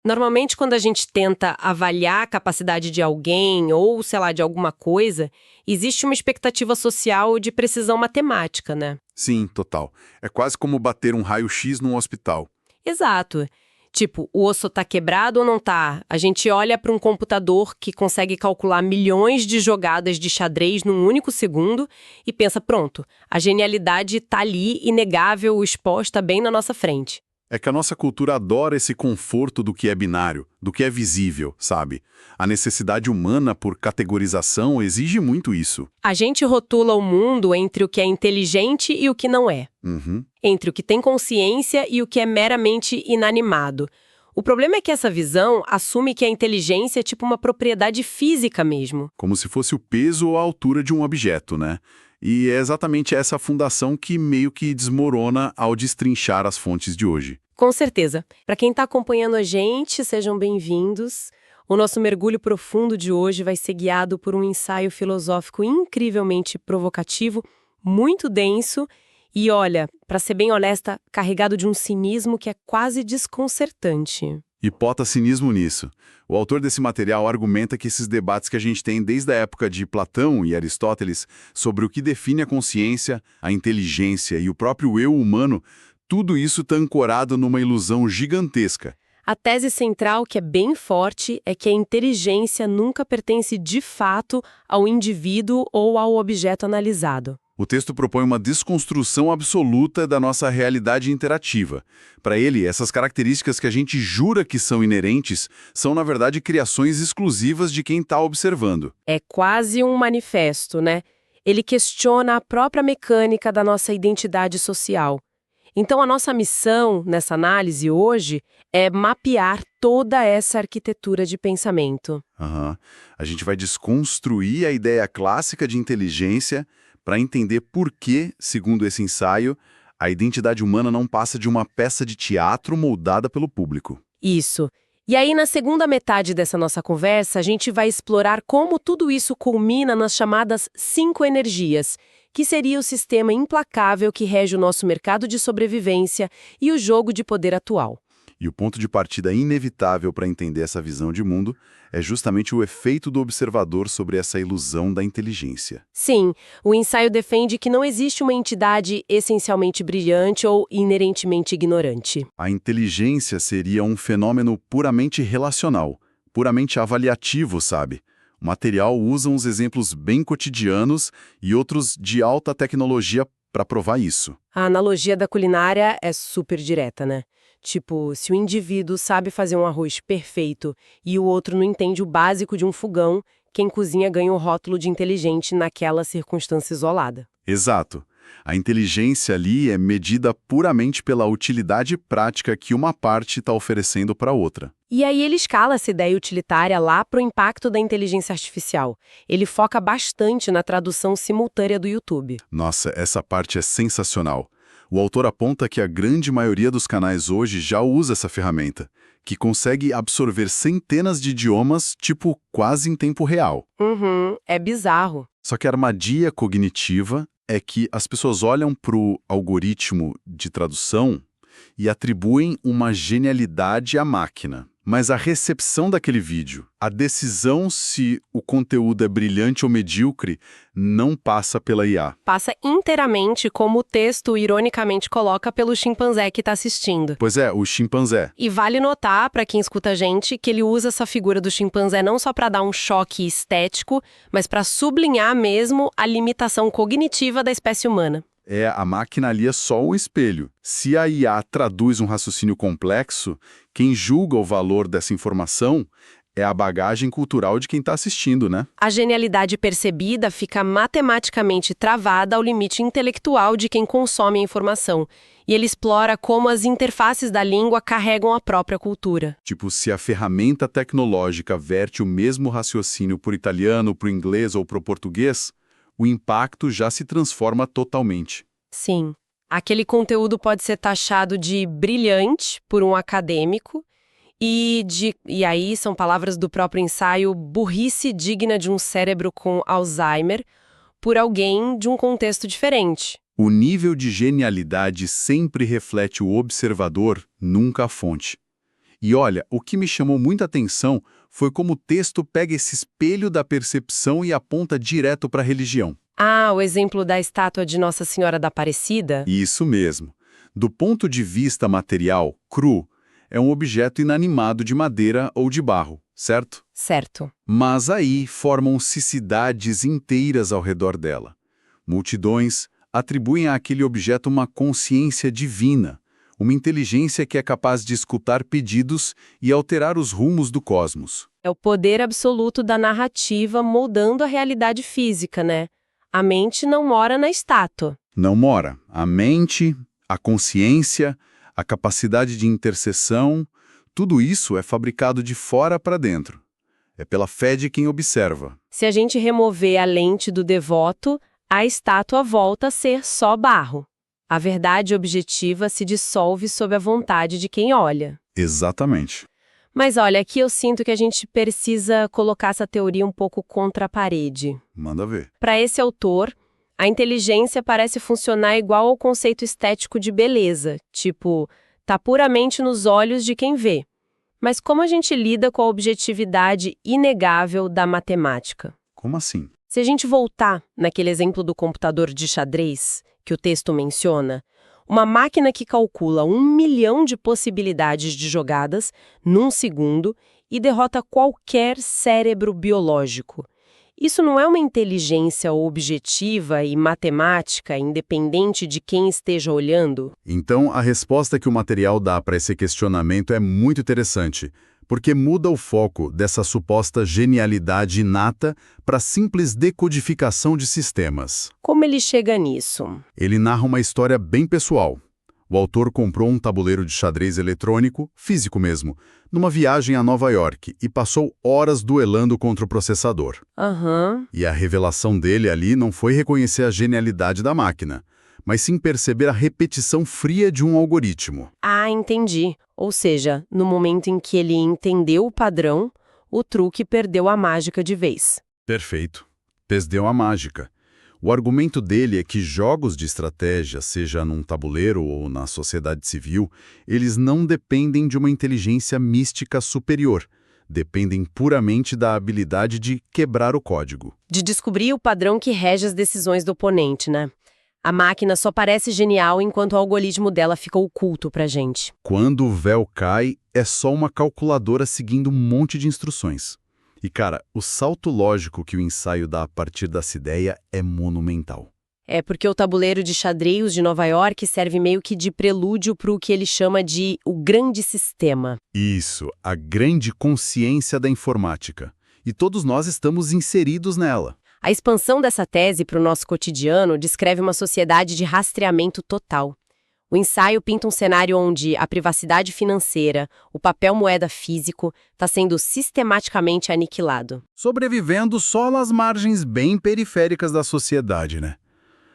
Normalmente, quando a gente tenta avaliar a capacidade de alguém ou, sei lá, de alguma coisa, existe uma expectativa social de precisão matemática, né? Sim, total. É quase como bater um raio-x num hospital. Exato. Tipo, o osso tá quebrado ou não tá? A gente olha para um computador que consegue calcular milhões de jogadas de xadrez num único segundo e pensa, pronto, a genialidade tá ali, inegável, exposta bem na nossa frente. É que a nossa cultura adora esse conforto do que é binário, do que é visível, sabe? A necessidade humana por categorização exige muito isso. A gente rotula o mundo entre o que é inteligente e o que não é. Uhum. Entre o que tem consciência e o que é meramente inanimado. O problema é que essa visão assume que a inteligência é tipo uma propriedade física mesmo. Como se fosse o peso ou a altura de um objeto, né? E é exatamente essa fundação que meio que desmorona ao destrinchar as fontes de hoje. Com certeza. Para quem está acompanhando a gente, sejam bem-vindos. O nosso mergulho profundo de hoje vai ser guiado por um ensaio filosófico incrivelmente provocativo, muito denso e, olha, para ser bem honesta, carregado de um cinismo que é quase desconcertante. E bota cinismo nisso. O autor desse material argumenta que esses debates que a gente tem desde a época de Platão e Aristóteles sobre o que define a consciência, a inteligência e o próprio eu humano, tudo isso está ancorado numa ilusão gigantesca. A tese central, que é bem forte, é que a inteligência nunca pertence de fato ao indivíduo ou ao objeto analisado. O texto propõe uma desconstrução absoluta da nossa realidade interativa. Para ele, essas características que a gente jura que são inerentes são, na verdade, criações exclusivas de quem está observando. É quase um manifesto, né? Ele questiona a própria mecânica da nossa identidade social. Então, a nossa missão nessa análise hoje é mapear toda essa arquitetura de pensamento. Aham. A gente vai desconstruir a ideia clássica de inteligência para entender por que, segundo esse ensaio, a identidade humana não passa de uma peça de teatro moldada pelo público. Isso. E aí, na segunda metade dessa nossa conversa, a gente vai explorar como tudo isso culmina nas chamadas 5 energias, que seria o sistema implacável que rege o nosso mercado de sobrevivência e o jogo de poder atual. E o ponto de partida inevitável para entender essa visão de mundo é justamente o efeito do observador sobre essa ilusão da inteligência. Sim, o ensaio defende que não existe uma entidade essencialmente brilhante ou inerentemente ignorante. A inteligência seria um fenômeno puramente relacional, puramente avaliativo, sabe? O material usa uns exemplos bem cotidianos e outros de alta tecnologia para provar isso. A analogia da culinária é super direta, né? Tipo, se o indivíduo sabe fazer um arroz perfeito e o outro não entende o básico de um fogão, quem cozinha ganha o rótulo de inteligente naquela circunstância isolada. Exato. A inteligência ali é medida puramente pela utilidade prática que uma parte está oferecendo para a outra. E aí ele escala essa ideia utilitária lá para o impacto da inteligência artificial. Ele foca bastante na tradução simultânea do YouTube. Nossa, essa parte é sensacional. O autor aponta que a grande maioria dos canais hoje já usa essa ferramenta, que consegue absorver centenas de idiomas, tipo, quase em tempo real. É bizarro. Só que a armadilha cognitiva é que as pessoas olham para o algoritmo de tradução e atribuem uma genialidade à máquina. Mas a recepção daquele vídeo, a decisão se o conteúdo é brilhante ou medíocre, não passa pela IA. Passa inteiramente como o texto ironicamente coloca pelo chimpanzé que está assistindo. Pois é, o chimpanzé. E vale notar, para quem escuta a gente, que ele usa essa figura do chimpanzé não só para dar um choque estético, mas para sublinhar mesmo a limitação cognitiva da espécie humana. A máquina ali é só um espelho. Se a IA traduz um raciocínio complexo, quem julga o valor dessa informação é a bagagem cultural de quem está assistindo, né? A genialidade percebida fica matematicamente travada ao limite intelectual de quem consome a informação. E ele explora como as interfaces da língua carregam a própria cultura. Tipo, se a ferramenta tecnológica verte o mesmo raciocínio para o italiano, para o inglês ou para o português, o impacto já se transforma totalmente. Sim. Aquele conteúdo pode ser taxado de brilhante por um acadêmico e aí são palavras do próprio ensaio, burrice digna de um cérebro com Alzheimer por alguém de um contexto diferente. O nível de genialidade sempre reflete o observador, nunca a fonte. E olha, o que me chamou muita atenção foi como o texto pega esse espelho da percepção e aponta direto para a religião. Ah, o exemplo da estátua de Nossa Senhora da Aparecida? Isso mesmo. Do ponto de vista material, cru, é um objeto inanimado de madeira ou de barro, certo? Certo. Mas aí formam-se cidades inteiras ao redor dela. Multidões atribuem àquele objeto uma consciência divina, uma inteligência que é capaz de escutar pedidos e alterar os rumos do cosmos. É o poder absoluto da narrativa moldando a realidade física, né? A mente não mora na estátua. Não mora. A mente, a consciência, a capacidade de intercessão, tudo isso é fabricado de fora para dentro. É pela fé de quem observa. Se a gente remover a lente do devoto, a estátua volta a ser só barro. A verdade objetiva se dissolve sob a vontade de quem olha. Exatamente. Mas olha, aqui eu sinto que a gente precisa colocar essa teoria um pouco contra a parede. Manda ver. Para esse autor, a inteligência parece funcionar igual ao conceito estético de beleza, tipo, tá puramente nos olhos de quem vê. Mas como a gente lida com a objetividade inegável da matemática? Como assim? Se a gente voltar naquele exemplo do computador de xadrez, que o texto menciona, uma máquina que calcula 1 milhão de possibilidades de jogadas num segundo e derrota qualquer cérebro biológico. Isso não é uma inteligência objetiva e matemática, independente de quem esteja olhando? Então, a resposta que o material dá para esse questionamento é muito interessante, porque muda o foco dessa suposta genialidade inata para a simples decodificação de sistemas. Como ele chega nisso? Ele narra uma história bem pessoal. O autor comprou um tabuleiro de xadrez eletrônico, físico mesmo, numa viagem a Nova York e passou horas duelando contra o processador. Aham. E a revelação dele ali não foi reconhecer a genialidade da máquina, mas sim perceber a repetição fria de um algoritmo. Ah, entendi. Ou seja, no momento em que ele entendeu o padrão, o truque perdeu a mágica de vez. Perfeito. Perdeu a mágica. O argumento dele é que jogos de estratégia, seja num tabuleiro ou na sociedade civil, eles não dependem de uma inteligência mística superior. Dependem puramente da habilidade de quebrar o código. De descobrir o padrão que rege as decisões do oponente, né? A máquina só parece genial enquanto o algoritmo dela fica oculto pra gente. Quando o véu cai, é só uma calculadora seguindo um monte de instruções. E, cara, o salto lógico que o ensaio dá a partir dessa ideia é monumental. É porque o tabuleiro de xadrez de Nova York serve meio que de prelúdio para o que ele chama de o grande sistema. Isso, a grande consciência da informática. E todos nós estamos inseridos nela. A expansão dessa tese para o nosso cotidiano descreve uma sociedade de rastreamento total. O ensaio pinta um cenário onde a privacidade financeira, o papel moeda físico, está sendo sistematicamente aniquilado. Sobrevivendo só nas margens bem periféricas da sociedade, né?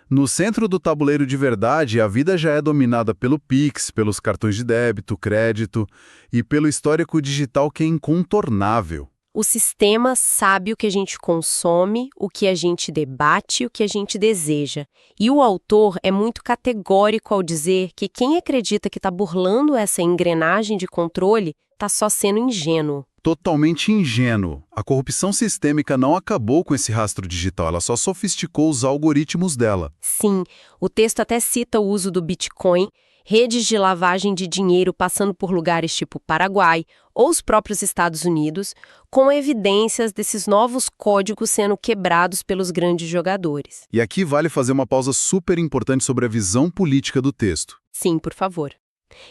No centro do tabuleiro de verdade, a vida já é dominada pelo Pix, pelos cartões de débito, crédito e pelo histórico digital que é incontornável. O sistema sabe o que a gente consome, o que a gente debate, o que a gente deseja. E o autor é muito categórico ao dizer que quem acredita que está burlando essa engrenagem de controle está só sendo ingênuo. Totalmente ingênuo. A corrupção sistêmica não acabou com esse rastro digital, ela só sofisticou os algoritmos dela. Sim, o texto até cita o uso do Bitcoin, redes de lavagem de dinheiro passando por lugares tipo Paraguai ou os próprios Estados Unidos, com evidências desses novos códigos sendo quebrados pelos grandes jogadores. E aqui vale fazer uma pausa super importante sobre a visão política do texto. Sim, por favor.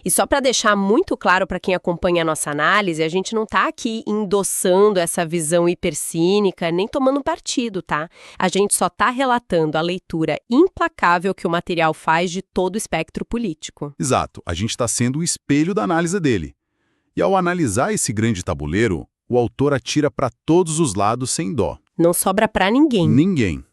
E só para deixar muito claro para quem acompanha a nossa análise, a gente não está aqui endossando essa visão hipercínica, nem tomando partido, tá? A gente só está relatando a leitura implacável que o material faz de todo o espectro político. Exato, a gente está sendo o espelho da análise dele. E ao analisar esse grande tabuleiro, o autor atira para todos os lados sem dó. Não sobra para ninguém. Ninguém.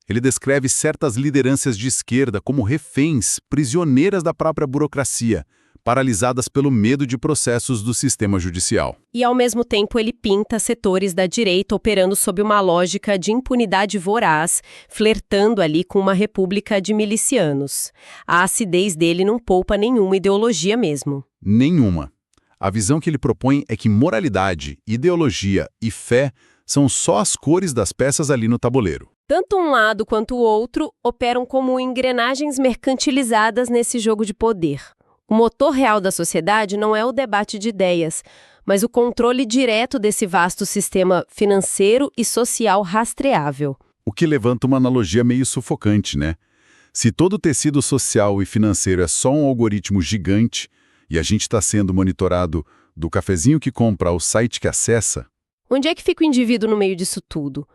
Ele descreve certas lideranças de esquerda como reféns, prisioneiras da própria burocracia, paralisadas pelo medo de processos do sistema judicial. E, ao mesmo tempo, ele pinta setores da direita operando sob uma lógica de impunidade voraz, flertando ali com uma república de milicianos. A acidez dele não poupa nenhuma ideologia mesmo. Nenhuma. A visão que ele propõe é que moralidade, ideologia e fé são só as cores das peças ali no tabuleiro. Tanto um lado quanto o outro operam como engrenagens mercantilizadas nesse jogo de poder. O motor real da sociedade não é o debate de ideias, mas o controle direto desse vasto sistema financeiro e social rastreável. O que levanta uma analogia meio sufocante, né? Se todo o tecido social e financeiro é só um algoritmo gigante e a gente está sendo monitorado do cafezinho que compra ao site que acessa, Onde é que fica o indivíduo no meio disso tudo?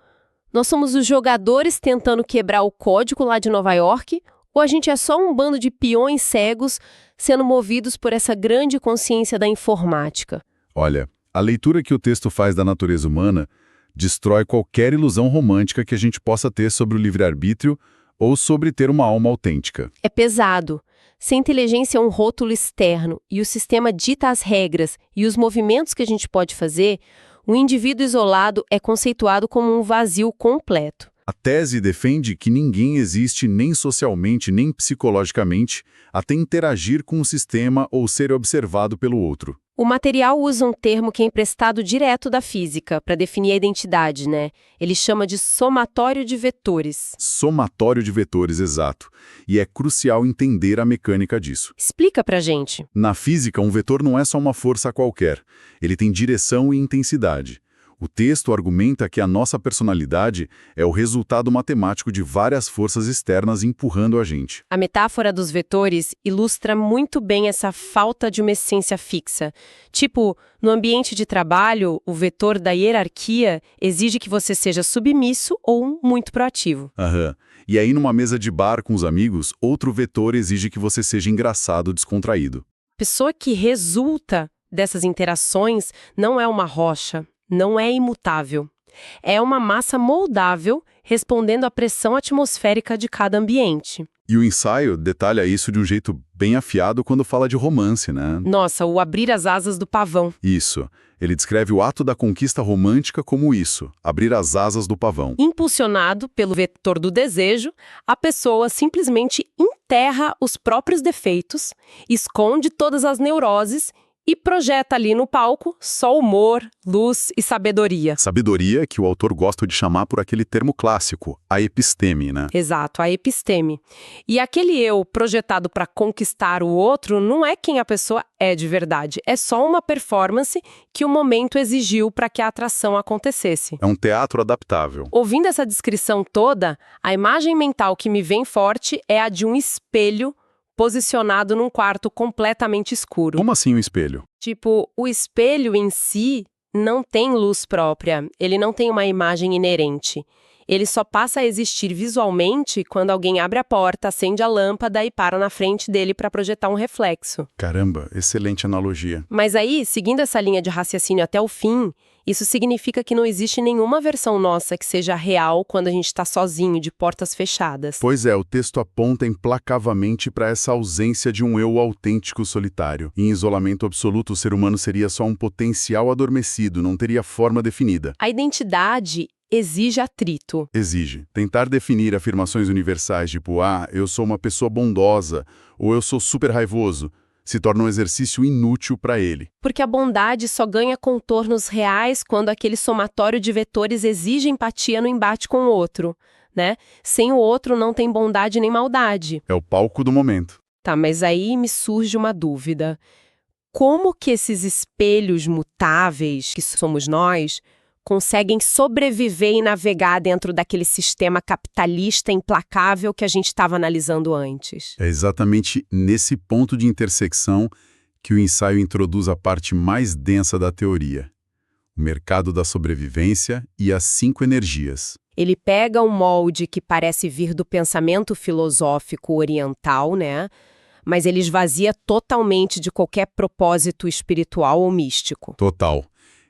Nós somos os jogadores tentando quebrar o código lá de Nova York, ou a gente é só um bando de peões cegos sendo movidos por essa grande consciência da informática? olha, a leitura que o texto faz da natureza humana destrói qualquer ilusão romântica que a gente possa ter sobre o livre-arbítrio ou sobre ter uma alma autêntica. É pesado. Se a inteligência é um rótulo externo e o sistema dita as regras e os movimentos que a gente pode fazer, o indivíduo isolado é conceituado como um vazio completo. A tese defende que ninguém existe nem socialmente nem psicologicamente até interagir com o sistema ou ser observado pelo outro. O material usa um termo que é emprestado direto da física para definir a identidade, né? Ele chama de somatório de vetores. Somatório de vetores, exato. E é crucial entender a mecânica disso. Explica pra gente. Na física, um vetor não é só uma força qualquer. Ele tem direção e intensidade. O texto argumenta que a nossa personalidade é o resultado matemático de várias forças externas empurrando a gente. A metáfora dos vetores ilustra muito bem essa falta de uma essência fixa. Tipo, no ambiente de trabalho, o vetor da hierarquia exige que você seja submisso ou muito proativo. Aham. E aí, numa mesa de bar com os amigos, outro vetor exige que você seja engraçado, descontraído. A pessoa que resulta dessas interações não é uma rocha, não é imutável. É uma massa moldável respondendo à pressão atmosférica de cada ambiente. E o ensaio detalha isso de um jeito bem afiado quando fala de romance, né? Nossa, o abrir as asas do pavão. Isso. Ele descreve o ato da conquista romântica como isso, abrir as asas do pavão. Impulsionado pelo vetor do desejo, a pessoa simplesmente enterra os próprios defeitos, esconde todas as neuroses e projeta ali no palco só humor, luz e sabedoria. Sabedoria que o autor gosta de chamar por aquele termo clássico, a episteme, né? Exato, a episteme. E aquele eu projetado para conquistar o outro não é quem a pessoa é de verdade. É só uma performance que o momento exigiu para que a atração acontecesse. É um teatro adaptável. Ouvindo essa descrição toda, a imagem mental que me vem forte é a de um espelho posicionado num quarto completamente escuro. Como assim o espelho? Tipo, o espelho em si não tem luz própria, ele não tem uma imagem inerente. Ele só passa a existir visualmente quando alguém abre a porta, acende a lâmpada e para na frente dele para projetar um reflexo. Caramba, excelente analogia. Mas aí, seguindo essa linha de raciocínio até o fim, isso significa que não existe nenhuma versão nossa que seja real quando a gente está sozinho, de portas fechadas. Pois é, o texto aponta implacavelmente para essa ausência de um eu autêntico solitário. Em isolamento absoluto, o ser humano seria só um potencial adormecido, não teria forma definida. A identidade exige atrito. Exige. Tentar definir afirmações universais tipo, eu sou uma pessoa bondosa, ou eu sou super raivoso, se torna um exercício inútil para ele. Porque a bondade só ganha contornos reais quando aquele somatório de vetores exige empatia no embate com o outro, né? Sem o outro não tem bondade nem maldade. É o palco do momento. Tá, mas aí me surge uma dúvida. Como que esses espelhos mutáveis que somos nós conseguem sobreviver e navegar dentro daquele sistema capitalista implacável que a gente estava analisando antes? É exatamente nesse ponto de intersecção que o ensaio introduz a parte mais densa da teoria, o mercado da sobrevivência e as 5 energias. Ele pega um molde que parece vir do pensamento filosófico oriental, né? Mas ele esvazia totalmente de qualquer propósito espiritual ou místico. Total.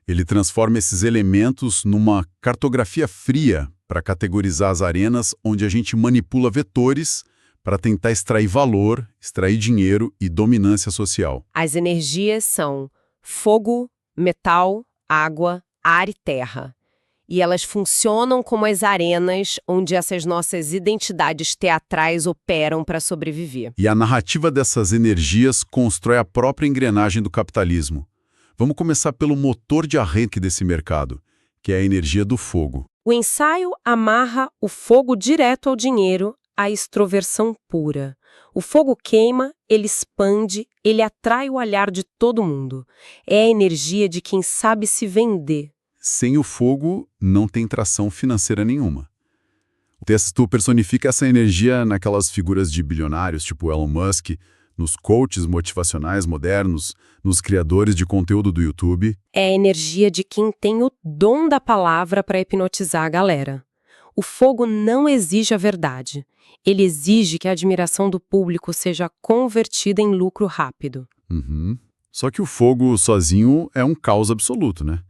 Ele transforma esses elementos numa cartografia fria para categorizar as arenas onde a gente manipula vetores para tentar extrair valor, extrair dinheiro e dominância social. As energias são fogo, metal, água, ar e terra. E elas funcionam como as arenas onde essas nossas identidades teatrais operam para sobreviver. E a narrativa dessas energias constrói a própria engrenagem do capitalismo. Vamos começar pelo motor de arranque desse mercado, que é a energia do fogo. O ensaio amarra o fogo direto ao dinheiro, a extroversão pura. O fogo queima, ele expande, ele atrai o olhar de todo mundo. É a energia de quem sabe se vender. Sem o fogo, não tem tração financeira nenhuma. O texto personifica essa energia naquelas figuras de bilionários, tipo Elon Musk, nos coaches motivacionais modernos, nos criadores de conteúdo do YouTube. É a energia de quem tem o dom da palavra para hipnotizar a galera. O fogo não exige a verdade. Ele exige que a admiração do público seja convertida em lucro rápido. Só que o fogo sozinho é um caos absoluto, né?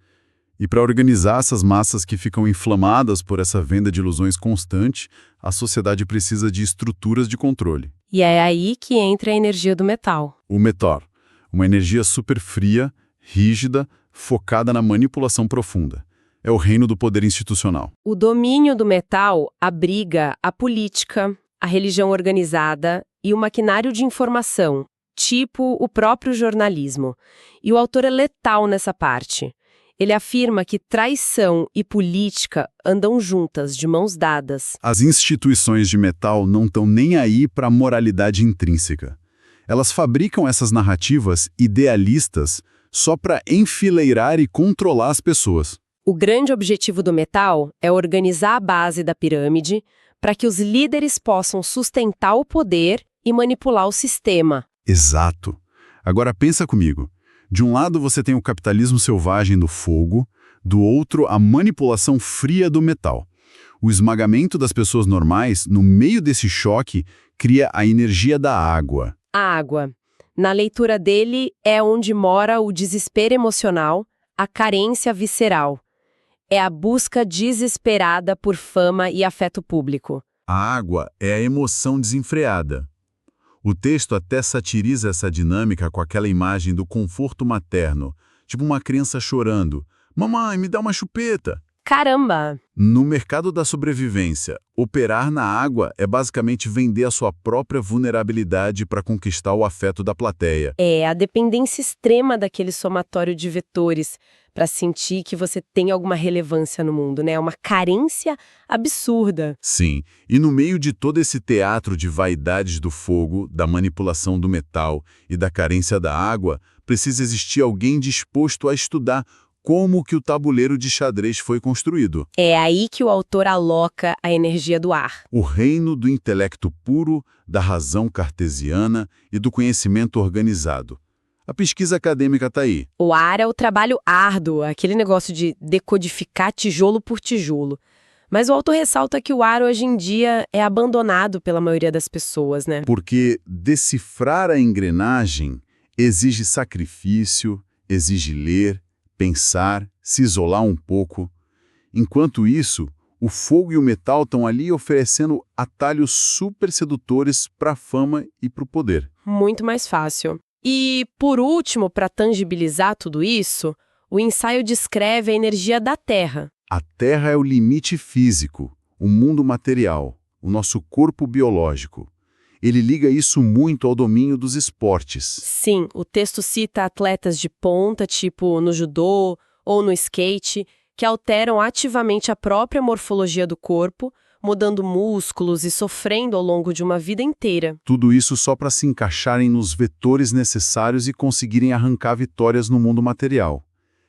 E para organizar essas massas que ficam inflamadas por essa venda de ilusões constante, a sociedade precisa de estruturas de controle. E é aí que entra a energia do metal. O metal, uma energia super fria, rígida, focada na manipulação profunda. É o reino do poder institucional. O domínio do metal abriga a política, a religião organizada e o maquinário de informação, tipo o próprio jornalismo. E o autor é letal nessa parte. Ele afirma que traição e política andam juntas, de mãos dadas. As instituições de metal não estão nem aí para a moralidade intrínseca. Elas fabricam essas narrativas idealistas só para enfileirar e controlar as pessoas. O grande objetivo do metal é organizar a base da pirâmide para que os líderes possam sustentar o poder e manipular o sistema. Exato. Agora pensa comigo. De um lado você tem o capitalismo selvagem do fogo, do outro a manipulação fria do metal. O esmagamento das pessoas normais, no meio desse choque, cria a energia da água. A água. Na leitura dele, é onde mora o desespero emocional, a carência visceral. É a busca desesperada por fama e afeto público. A água é a emoção desenfreada. O texto até satiriza essa dinâmica com aquela imagem do conforto materno, tipo uma criança chorando. Mamãe, me dá uma chupeta. Caramba! No mercado da sobrevivência, operar na água é basicamente vender a sua própria vulnerabilidade para conquistar o afeto da plateia. É a dependência extrema daquele somatório de vetores para sentir que você tem alguma relevância no mundo, né? Uma carência absurda. Sim, e no meio de todo esse teatro de vaidades do fogo, da manipulação do metal e da carência da água, precisa existir alguém disposto a estudar como que o tabuleiro de xadrez foi construído. É aí que o autor aloca a energia do ar. O reino do intelecto puro, da razão cartesiana e do conhecimento organizado. A pesquisa acadêmica está aí. O ar é o trabalho árduo, aquele negócio de decodificar tijolo por tijolo. Mas o autor ressalta que o ar hoje em dia é abandonado pela maioria das pessoas, né? Porque decifrar a engrenagem exige sacrifício, exige ler, pensar, se isolar um pouco. Enquanto isso, o fogo e o metal estão ali oferecendo atalhos super sedutores para a fama e para o poder. Muito mais fácil. E, por último, para tangibilizar tudo isso, o ensaio descreve a energia da Terra. A Terra é o limite físico, o mundo material, o nosso corpo biológico. Ele liga isso muito ao domínio dos esportes. Sim, o texto cita atletas de ponta, tipo no judô ou no skate, que alteram ativamente a própria morfologia do corpo, mudando músculos e sofrendo ao longo de uma vida inteira. Tudo isso só para se encaixarem nos vetores necessários e conseguirem arrancar vitórias no mundo material.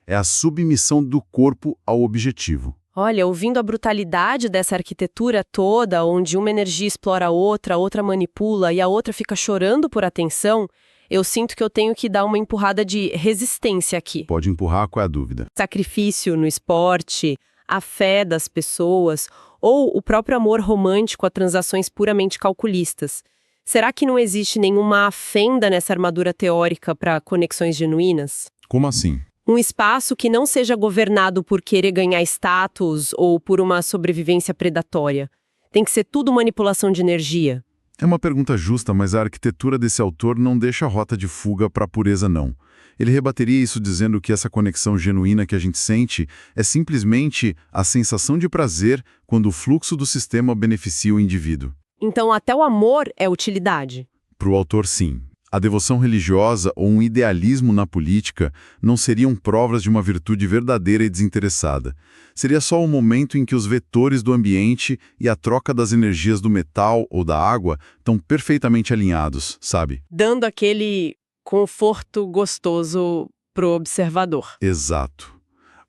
É a submissão do corpo ao objetivo. Olha, ouvindo a brutalidade dessa arquitetura toda, onde uma energia explora a outra manipula e a outra fica chorando por atenção, eu sinto que eu tenho que dar uma empurrada de resistência aqui. Pode empurrar, qual é a dúvida? Sacrifício no esporte, a fé das pessoas ou o próprio amor romântico a transações puramente calculistas. Será que não existe nenhuma fenda nessa armadura teórica para conexões genuínas? Como assim? Um espaço que não seja governado por querer ganhar status ou por uma sobrevivência predatória. Tem que ser tudo manipulação de energia. É uma pergunta justa, mas a arquitetura desse autor não deixa rota de fuga para a pureza, não. Ele rebateria isso dizendo que essa conexão genuína que a gente sente é simplesmente a sensação de prazer quando o fluxo do sistema beneficia o indivíduo. Então até o amor é utilidade. Para o autor, sim. A devoção religiosa ou um idealismo na política não seriam provas de uma virtude verdadeira e desinteressada. Seria só o momento em que os vetores do ambiente e a troca das energias do metal ou da água estão perfeitamente alinhados, sabe? Dando aquele conforto gostoso pro observador. Exato.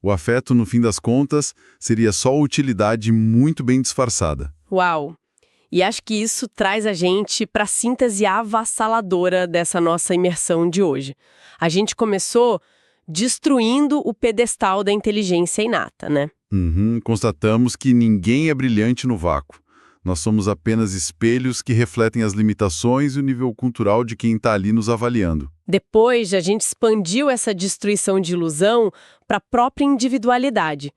O afeto, no fim das contas, seria só utilidade muito bem disfarçada. Uau! E acho que isso traz a gente para a síntese avassaladora dessa nossa imersão de hoje. A gente começou destruindo o pedestal da inteligência inata, né? Constatamos que ninguém é brilhante no vácuo. Nós somos apenas espelhos que refletem as limitações e o nível cultural de quem está ali nos avaliando. Depois, a gente expandiu essa destruição de ilusão para a própria individualidade.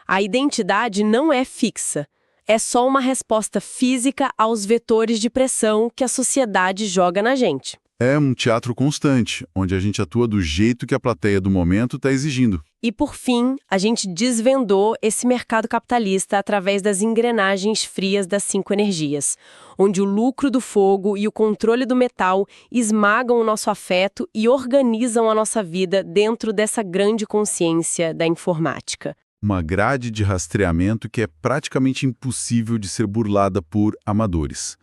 A identidade não é fixa. É só uma resposta física aos vetores de pressão que a sociedade joga na gente. É um teatro constante, onde a gente atua do jeito que a plateia do momento está exigindo. E, por fim, a gente desvendou esse mercado capitalista através das engrenagens frias das 5 energias, onde o lucro do fogo e o controle do metal esmagam o nosso afeto e organizam a nossa vida dentro dessa grande consciência da informática. Uma grade de rastreamento que é praticamente impossível de ser burlada por amadores.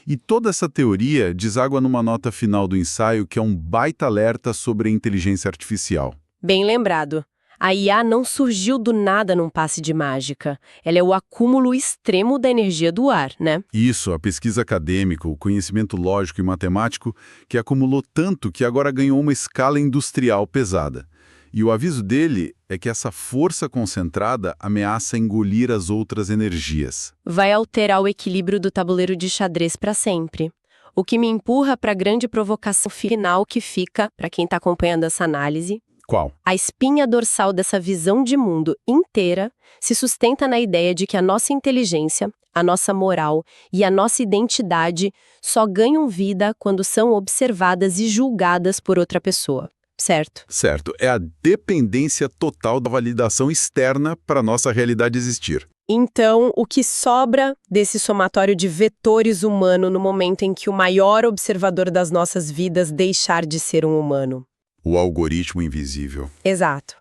E toda essa teoria deságua numa nota final do ensaio que é um baita alerta sobre a inteligência artificial. Bem lembrado. A IA não surgiu do nada num passe de mágica. Ela é o acúmulo extremo da energia do ar, né? Isso, a pesquisa acadêmica, o conhecimento lógico e matemático que acumulou tanto que agora ganhou uma escala industrial pesada. E o aviso dele é que essa força concentrada ameaça engolir as outras energias. Vai alterar o equilíbrio do tabuleiro de xadrez para sempre. O que me empurra para a grande provocação final que fica, para quem está acompanhando essa análise. Qual? A espinha dorsal dessa visão de mundo inteira se sustenta na ideia de que a nossa inteligência, a nossa moral e a nossa identidade só ganham vida quando são observadas e julgadas por outra pessoa. Certo? Certo. É a dependência total da validação externa para a nossa realidade existir. Então, o que sobra desse somatório de vetores humano no momento em que o maior observador das nossas vidas deixar de ser um humano? O algoritmo invisível. Exato.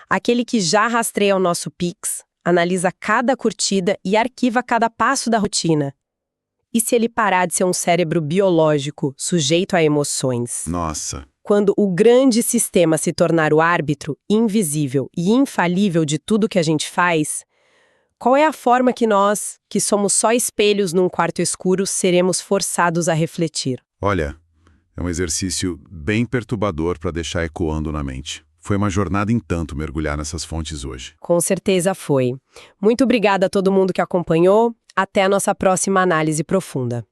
Aquele que já rastreia o nosso Pix, analisa cada curtida e arquiva cada passo da rotina. E se ele parar de ser um cérebro biológico, sujeito a emoções? Nossa. Quando o grande sistema se tornar o árbitro invisível e infalível de tudo que a gente faz, qual é a forma que nós, que somos só espelhos num quarto escuro, seremos forçados a refletir? Olha, é um exercício bem perturbador para deixar ecoando na mente. Foi uma jornada em tanto mergulhar nessas fontes hoje. Com certeza foi. Muito obrigada a todo mundo que acompanhou. Até a nossa próxima análise profunda.